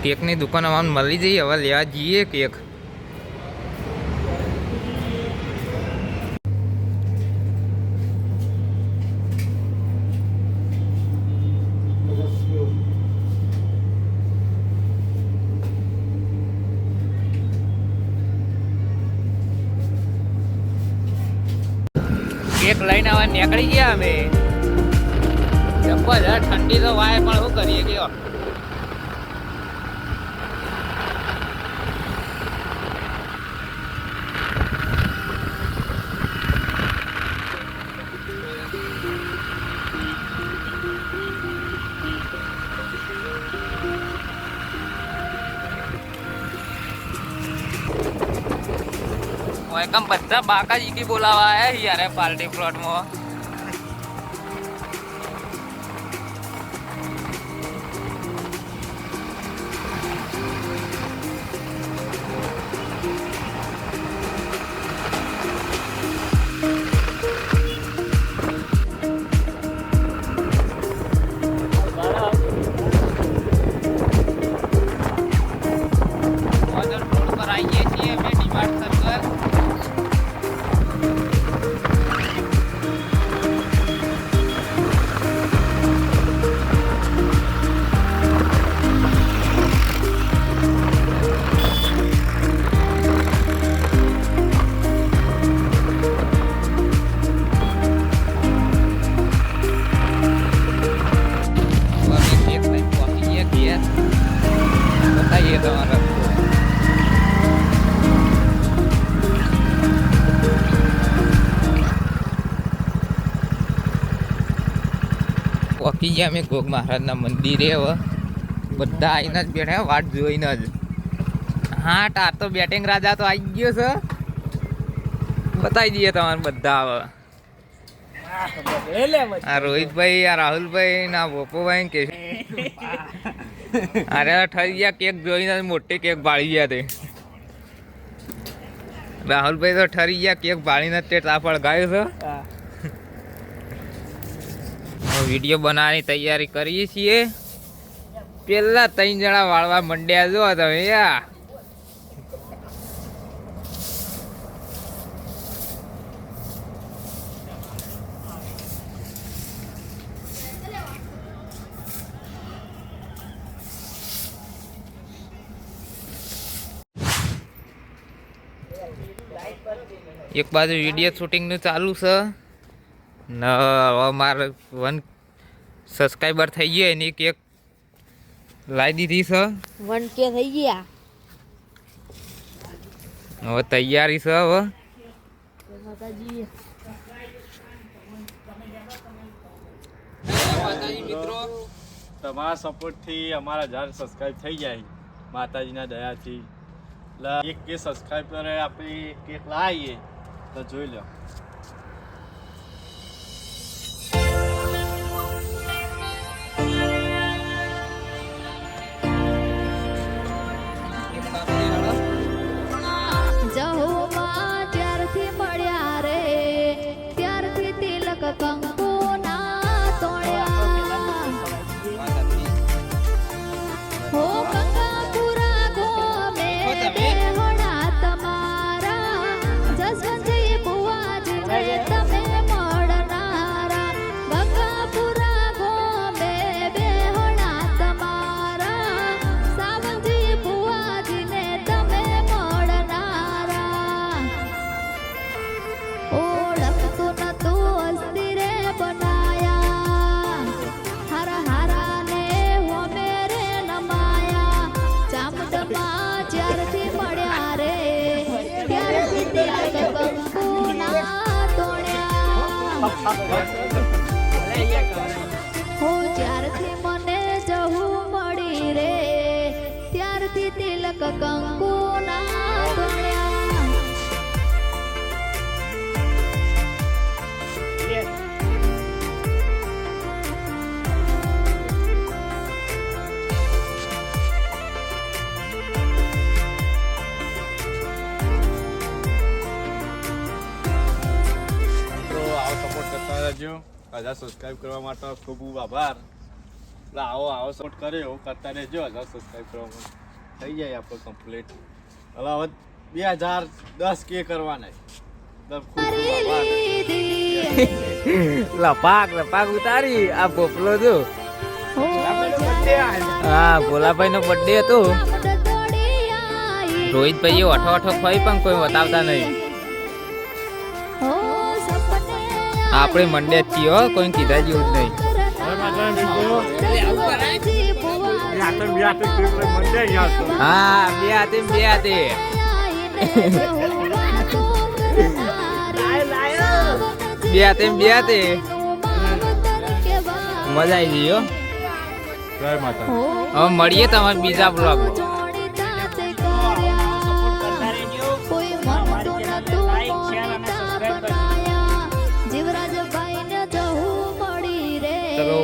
કેકની દુકાનમાં મળી જઈએ, હવે લેવા જઈએ કેક. કેક લઈને હવે નીકળી ગયા અમે. જબરજસ્ત ઠંડી તો વાય, પણ શું કરીએ કયો. એકમ બધા બાકાજી કી બોલાવા આયા યાર પાર્ટી પ્લોટમાં. રોડ પર આવીએ છીએ અમે ડીમાર્ટ સર્કલ. बताइए तुम्हारा પહોંચી ગયા અમે ગોગ મહારાજના મંદિરે. હવે બધા આવીને જ બેઠા, વાટ જોઈને જ. હા, આ તો બેટિંગ રાજા તો આવી ગયો છે. બતાવી દઈએ તમારે બધા. હવે આ રોહિતભાઈ, આ રાહુલભાઈ, ના ભોપોભાઈ કે અરે ઠરી ગયા કેક જોઈને, મોટી કેક બાળી ગયા તે. રાહુલભાઈ તો ઠરી ગયા કેક બાળીને તે તાપડ ગાયો છે. વિડીયો બનાવવાની તૈયારી કરીએ છીએ. પેલા 3 જણા વાળવા મંડ્યા જો તમે યા. એક બાજુ વિડીયો શૂટિંગનું ચાલુ છે ને હવે મારે 1 સબસ્ક્રાઈબર થઈ ગયા, એની કેક લાવી દીધી છે. 1K થઈ ગયા. હવે તૈયારી છે. હવે મિત્રો તમારા સપોર્ટથી અમારા 1000 સબસ્ક્રાઈબ થઈ જાય માતાજીના દયાથી. એટલે એક કે સબસ્ક્રાઈબરે આપણે કેક લાવીએ તો જોઈ લો. ત્યારથી મળ્યા રે, ત્યારથી તિલક કંકુ ના તોડ્યા. હો કંકાપુરા ગોમે બેહણા તમારા, જસવંતી બુવાજીને તમે મળનારા. કંકાપુરા ગોમે બેહણા તમારા, સાવંતી બુવાજીને તમે મળનારા. ઓળખતું નતું હસ્તી રે બનાયા, હારા હારા ને હોમે રે નમાયા. ચામુંડમાં જ્યારથી મળ્યા રે, ત્યારથી તિલક કંકુ ના તોડ્યા. હો જ્યારથી મને જહું મળી રે, ત્યારથી તિલક કંકુ ના તોડ્યા. તો આવો સપોર્ટ કરતા રહેજો. 1000 સબસ્ક્રાઈબ કરવા માટે ખૂબ ખૂબ આભાર. એટલે આવો સપોર્ટ કરે એવું કરતા રહેજો. 1000 સબસ્ક્રાઈબ કરવામાં થઈ જાય આપણે કમ્પ્લીટ. હવે 2010 કે કરવાના લપાક ઉતારી આ પોપલો જો. હા ભોલાભાઈ નો બર્થડે હતો. રોહિતભાઈ અઠો ખાઈ પણ કોઈ બતાવતા નહીં. આપણે મંડે જ છીએ હો, કોઈ કીધા જેવું જ નહીં. હા બે હાથે બે હાથે મજા આવી ગઈ હો. જય માતા. હવે મળીએ તમારા બીજા બ્લોગ. જીવરાજ ભાઈ ને જવું મળી રે. ચલો